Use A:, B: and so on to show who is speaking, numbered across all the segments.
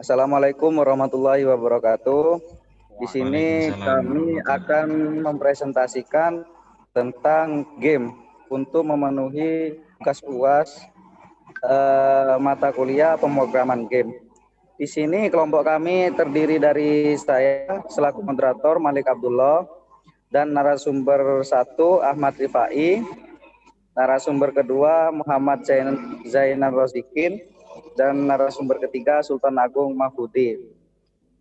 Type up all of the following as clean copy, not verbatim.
A: Assalamualaikum warahmatullahi wabarakatuh. Di sini
B: Waalaikumsalam
A: kami
B: warahmatullahi.
A: akan mempresentasikan tentang game untuk memenuhi tugas UAS mata kuliah pemrograman game. Di sini kelompok kami terdiri dari saya selaku moderator Malik Abdullah dan narasumber 1 Ahmad Rifai, narasumber kedua Muhammad Zainal Rozikin, dan narasumber ketiga Sultan Agung Mahfudin.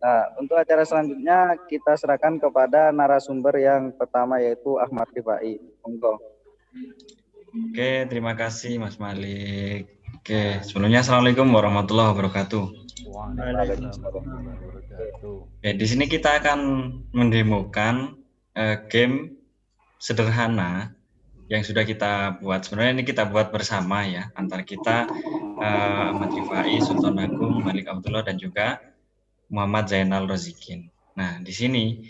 A: Nah, untuk acara selanjutnya kita serahkan kepada narasumber yang pertama yaitu Ahmad Rifai. Monggo.
B: Oke, terima kasih Mas Malik. Oke, sebelumnya Assalamualaikum warahmatullahi wabarakatuh.
C: Waalaikumsalam warahmatullahi wabarakatuh.
B: Oke, di sini kita akan mendemokan game sederhana yang sudah kita buat. Sebenarnya ini kita buat bersama ya, antara kita Ahmad Rifai, Sultan Agung, Malik Abdullah, dan juga Muhammad Zainal Rozikin. Nah, di sini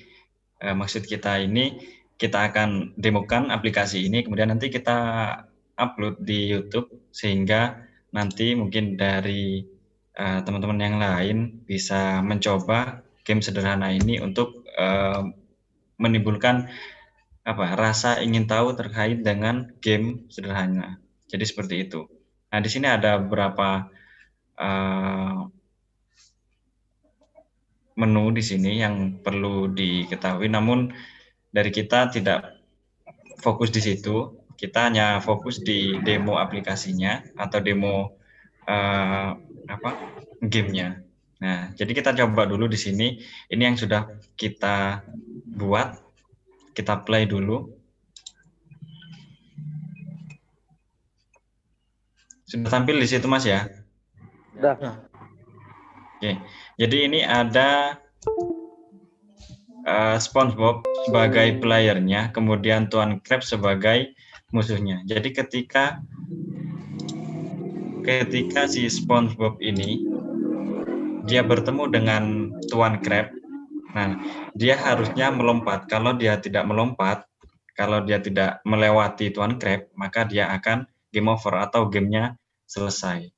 B: maksud kita ini kita akan demokan aplikasi ini, kemudian nanti kita upload di YouTube sehingga nanti mungkin dari teman-teman yang lain bisa mencoba game sederhana ini untuk menimbulkan rasa ingin tahu terkait dengan game sederhana. Jadi seperti itu. Nah, di sini ada beberapa menu di sini yang perlu diketahui, namun dari kita tidak fokus di situ. Kita hanya fokus di demo aplikasinya atau demo gamenya. Nah, jadi kita coba dulu di sini. Ini yang sudah kita buat. Kita play dulu. Sudah tampil di situ, Mas ya?
A: Sudah.
B: Oke. Jadi ini ada SpongeBob sebagai playernya, kemudian Tuan Krabs sebagai musuhnya. Jadi ketika si SpongeBob ini dia bertemu dengan Tuan Krabs, nah dia harusnya melompat. Kalau dia tidak melompat, kalau dia tidak melewati Tuan Krabs, maka dia akan game over atau gamenya selesai.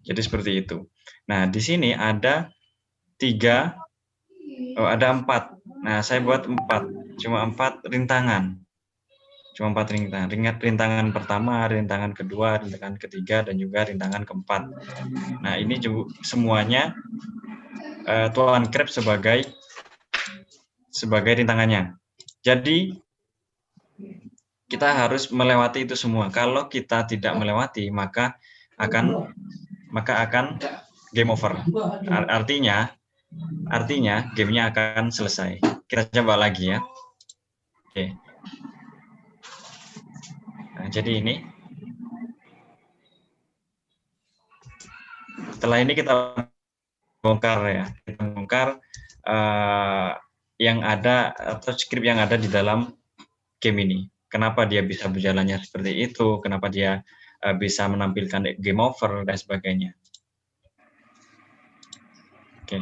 B: Jadi seperti itu. Nah, di sini ada 4. Nah, saya buat 4. Cuma 4 rintangan. Rintangan pertama, rintangan kedua, rintangan ketiga, dan juga rintangan keempat. Nah, ini juga semuanya Tuan Krabs sebagai rintangannya. Jadi, kita harus melewati itu semua. Kalau kita tidak melewati, maka akan game over. Artinya gamenya akan selesai. Kita coba lagi ya. Oke. Nah, jadi ini. Setelah ini kita bongkar ya. Kita bongkar yang ada atau script yang ada di dalam game ini. Kenapa dia bisa berjalannya seperti itu? Kenapa dia bisa menampilkan game over dan sebagainya. Oke.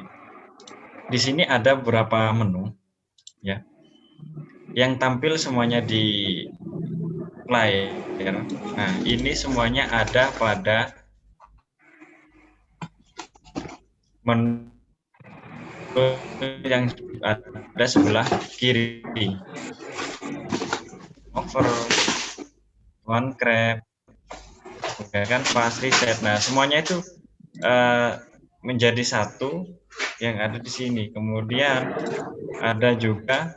B: Di sini ada beberapa menu ya. Yang tampil semuanya di player. Nah, ini semuanya ada pada menu yang ada sebelah kiri. Over, One Crab, kan fast reset. Nah, semuanya itu menjadi satu yang ada di sini. Kemudian ada juga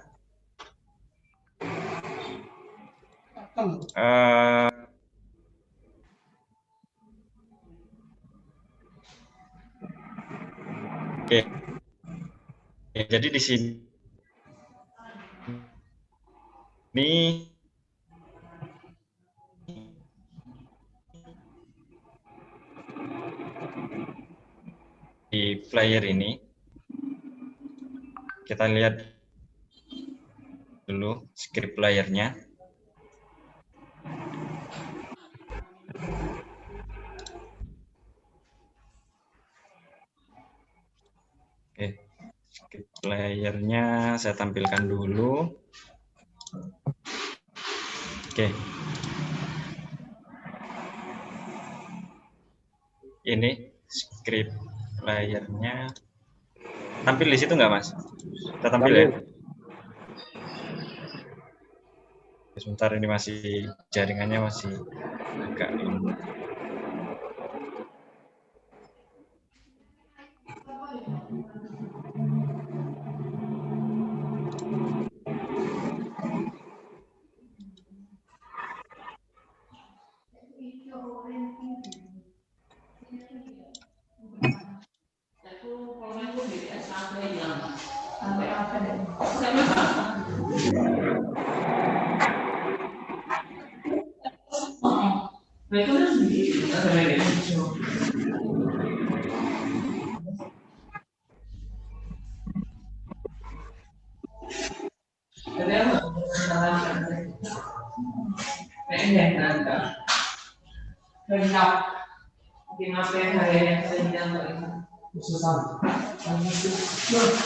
B: oke. Jadi di sini di player ini kita lihat dulu script playernya. Oke, script playernya saya tampilkan dulu. Oke, ini script playernya. tampil di situ nggak, Mas? Kita tampil ya? Sebentar, ini masih jaringannya masih agak ini.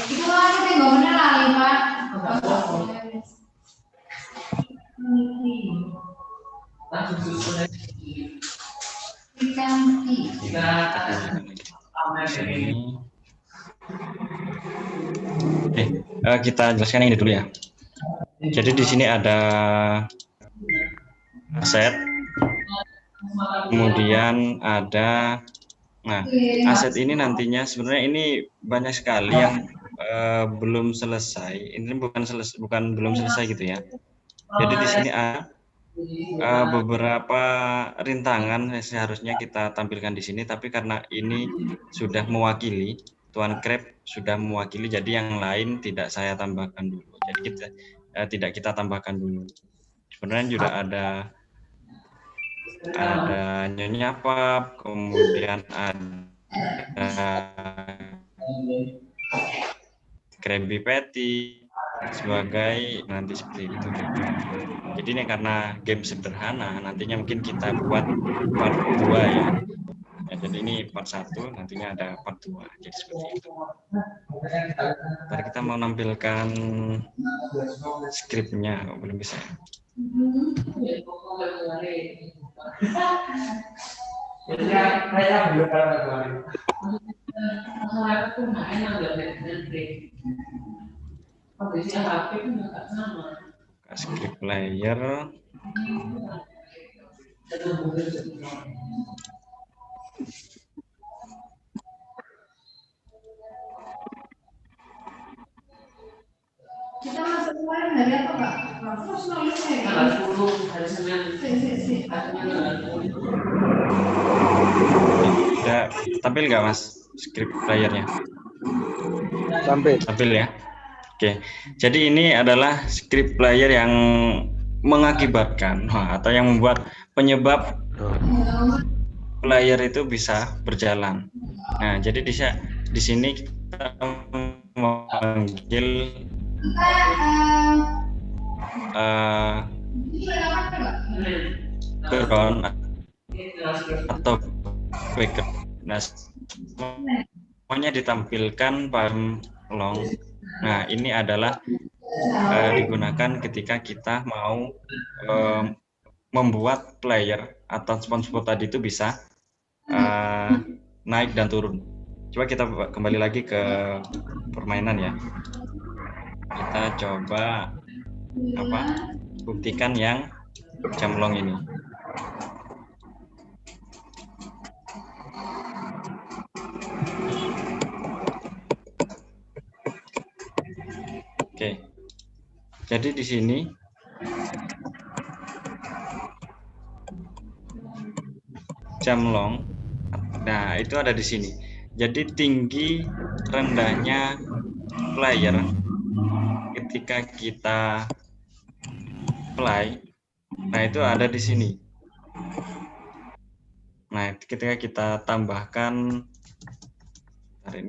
D: Itu lagi bangunnya lali, Pak.
B: Kita jelaskan yang ini dulu ya. Jadi di sini ada aset, kemudian ada, nah aset ini nantinya sebenarnya ini banyak sekali yang belum selesai. Ini bukan belum selesai gitu ya. Jadi di sini ada beberapa rintangan yang seharusnya kita tampilkan di sini, tapi karena ini sudah mewakili, Tuan Kreb sudah mewakili, jadi yang lain tidak saya tambahkan dulu. Jadi kita tidak kita tambahkan dulu. Sebenarnya juga ada Nyonya Pap, kemudian ada Krabby Patty sebagai nanti seperti itu. Jadi ini karena game sederhana, nantinya mungkin kita buat part 2 ya. Jadi ini part 1, nantinya ada part 2. Jadi seperti itu. Ntar kita mau nampilkan skripnya, belum bisa. Script player.
D: Kita masuk kemarin hari apa, Pak? Terus nulis ya. Hari Senin.
B: Tampil nggak, Mas, script playernya? Tampil ya. Oke. Jadi ini adalah script player yang mengakibatkan atau yang membuat penyebab player itu bisa berjalan. Nah, jadi di sini kita memanggil background atau background. Nah, semuanya ditampilkan pada long. Nah, ini adalah digunakan ketika kita mau membuat player atau sponsor tadi itu bisa naik dan turun. Coba kita kembali lagi ke permainan ya. Kita coba buktikan yang jamlong ini. Oke. Jadi di sini jamlong. Nah, itu ada di sini. Jadi tinggi rendahnya player ketika kita play, nah itu ada di sini. Nah, ketika kita tambahkan hari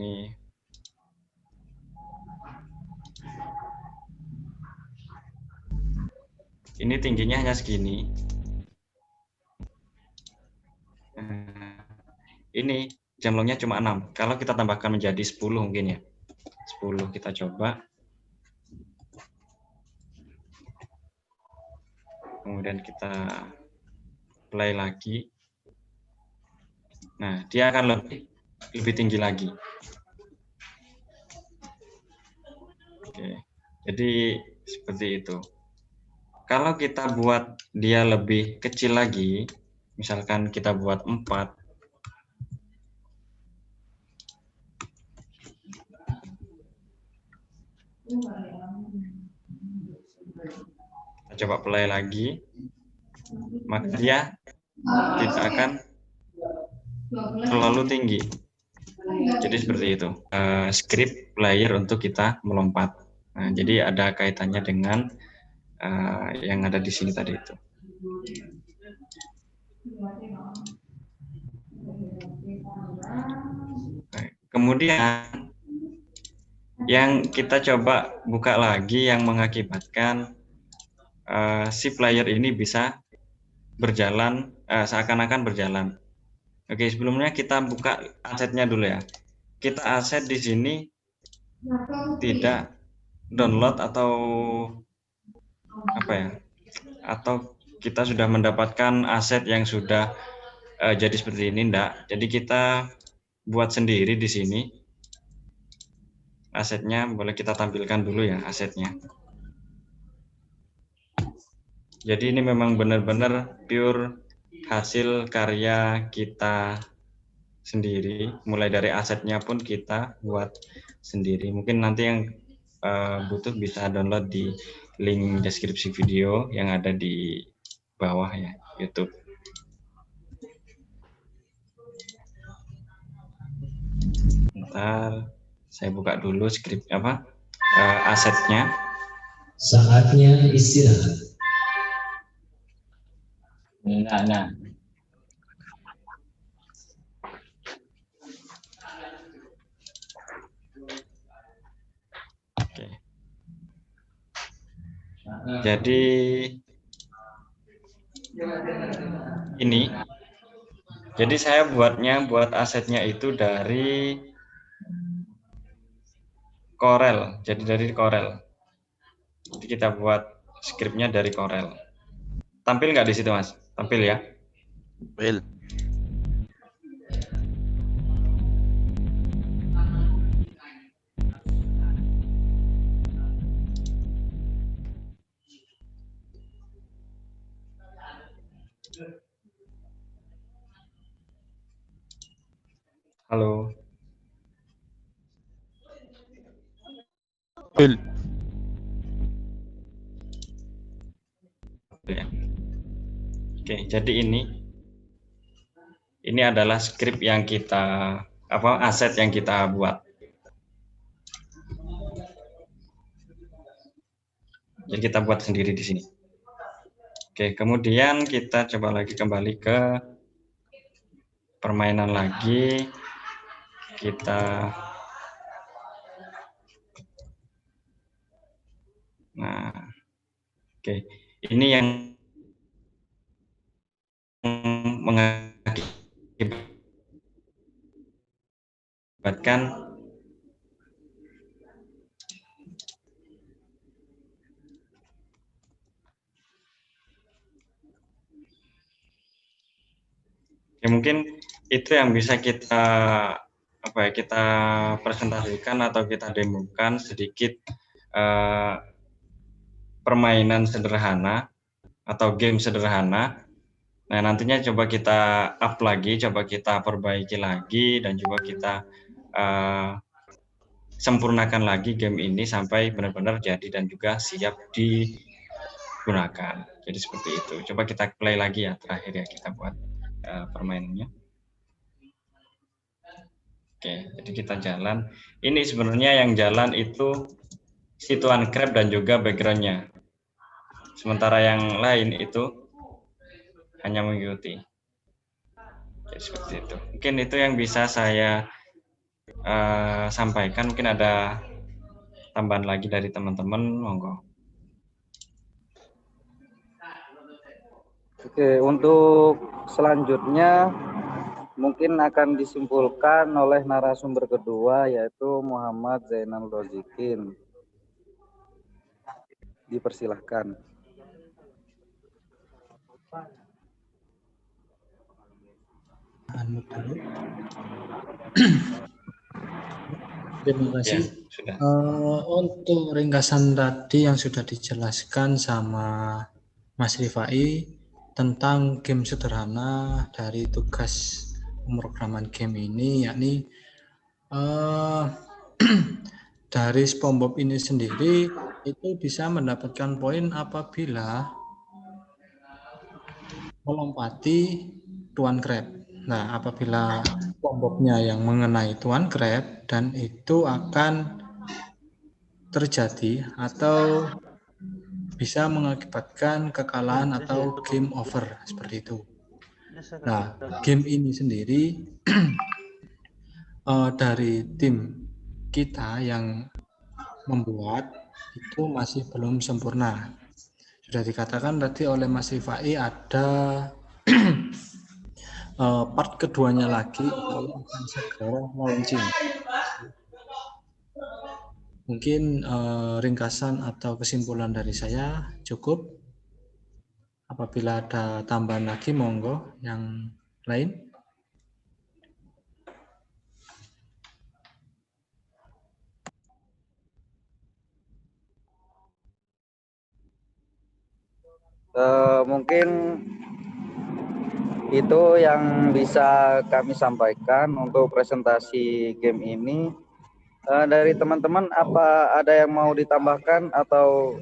B: ini tingginya hanya segini. Ini jamlongnya cuma 6. Kalau kita tambahkan menjadi 10 mungkin ya. 10 kita coba. Kemudian kita play lagi. Nah, dia akan lebih tinggi lagi. Oke. Jadi seperti itu. Kalau kita buat dia lebih kecil lagi, misalkan kita buat 4, kita coba play lagi, maka dia tidak akan terlalu tinggi. Jadi seperti itu. Script player untuk kita melompat. Nah, jadi ada kaitannya dengan yang ada di sini tadi itu. Kemudian yang kita coba buka lagi yang mengakibatkan si player ini bisa berjalan seakan-akan berjalan. Oke, sebelumnya kita buka asetnya dulu ya. Kita aset di sini tidak download atau apa ya? Atau kita sudah mendapatkan aset yang sudah jadi seperti ini, enggak. Jadi kita buat sendiri di sini. Asetnya boleh kita tampilkan dulu ya asetnya. Jadi ini memang benar-benar pure hasil karya kita sendiri, mulai dari asetnya pun kita buat sendiri. Mungkin nanti yang butuh bisa download di link deskripsi video yang ada di bawah ya, YouTube. Bentar, saya buka dulu skrip asetnya.
E: Saatnya istirahat.
B: Nah. Oke. Jadi ini. Jadi saya buat asetnya itu dari Corel. Jadi dari Corel. Jadi kita buat skripnya dari Corel. Tampil nggak di situ, Mas? Tampil ya.
C: Tampil.
B: Halo.
C: Tampil.
B: Oke, jadi ini adalah skrip yang kita aset yang kita buat. Jadi kita buat sendiri di sini. Oke, kemudian kita coba lagi kembali ke permainan lagi. Nah, oke. Ini yang mengakibatkan ya mungkin itu yang bisa kita kita presentasikan atau kita demokan sedikit permainan sederhana atau game sederhana. Nah, nantinya coba kita up lagi, coba kita perbaiki lagi, dan coba kita sempurnakan lagi game ini sampai benar-benar jadi dan juga siap digunakan. Jadi seperti itu. Coba kita play lagi ya, terakhir ya kita buat permainannya. Oke, jadi kita jalan. Ini sebenarnya yang jalan itu si Tuan Crab dan juga backgroundnya. Sementara yang lain itu hanya mengikuti. Jadi seperti itu. Mungkin itu yang bisa saya sampaikan. Mungkin ada tambahan lagi dari teman-teman, monggo.
A: Oke, untuk selanjutnya mungkin akan disimpulkan oleh narasumber kedua yaitu Muhammad Zainal Rozikin. Dipersilahkan.
F: Terima
B: Ya,
F: kasih.
B: sudah.
F: Untuk ringkasan tadi yang sudah dijelaskan sama Mas Rifai tentang game sederhana dari tugas pemrograman game ini, yakni eh, dari SpongeBob ini sendiri itu bisa mendapatkan poin apabila melompati Tuan Crab. Nah, apabila SpongeBob-nya yang mengenai Tuan Crab dan itu akan terjadi atau bisa mengakibatkan kekalahan atau game over seperti itu. Nah, game ini sendiri dari tim kita yang membuat itu masih belum sempurna. Sudah dikatakan tadi oleh Mas Rifai ada part keduanya lagi itu akan segera launching. Mungkin ringkasan atau kesimpulan dari saya cukup. Apabila ada tambahan lagi, monggo yang lain.
A: Mungkin itu yang bisa kami sampaikan untuk presentasi game ini. Dari teman-teman, apa ada yang mau ditambahkan atau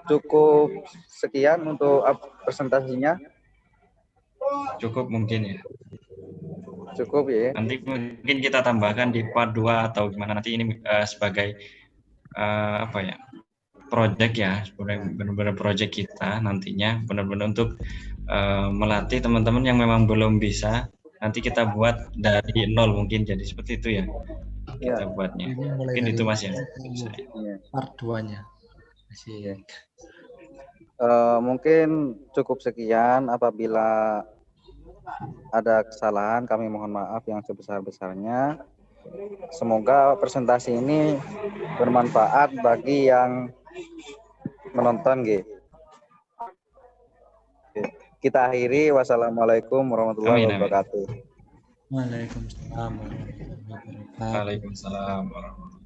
A: cukup sekian untuk presentasinya?
B: Cukup mungkin ya.
A: Cukup ya.
B: Nanti mungkin kita tambahkan di part 2 atau gimana, nanti ini sebagai apa ya, project ya, benar-benar project kita nantinya, benar-benar untuk melatih teman-teman yang memang belum bisa, nanti kita buat dari nol mungkin, jadi seperti itu ya kita buatnya.
F: Mulai
B: Mungkin
F: dari
B: itu Mas ya.
F: part 2-nya.
A: Ya. Mungkin cukup sekian. Apabila ada kesalahan, kami mohon maaf yang sebesar-besarnya. Semoga presentasi ini bermanfaat bagi yang menonton. Kita akhiri. Wassalamualaikum warahmatullahi wabarakatuh.
F: Waalaikumsalam warahmatullahi wabarakatuh.
B: Waalaikumsalam warahmatullahi wabarakatuh.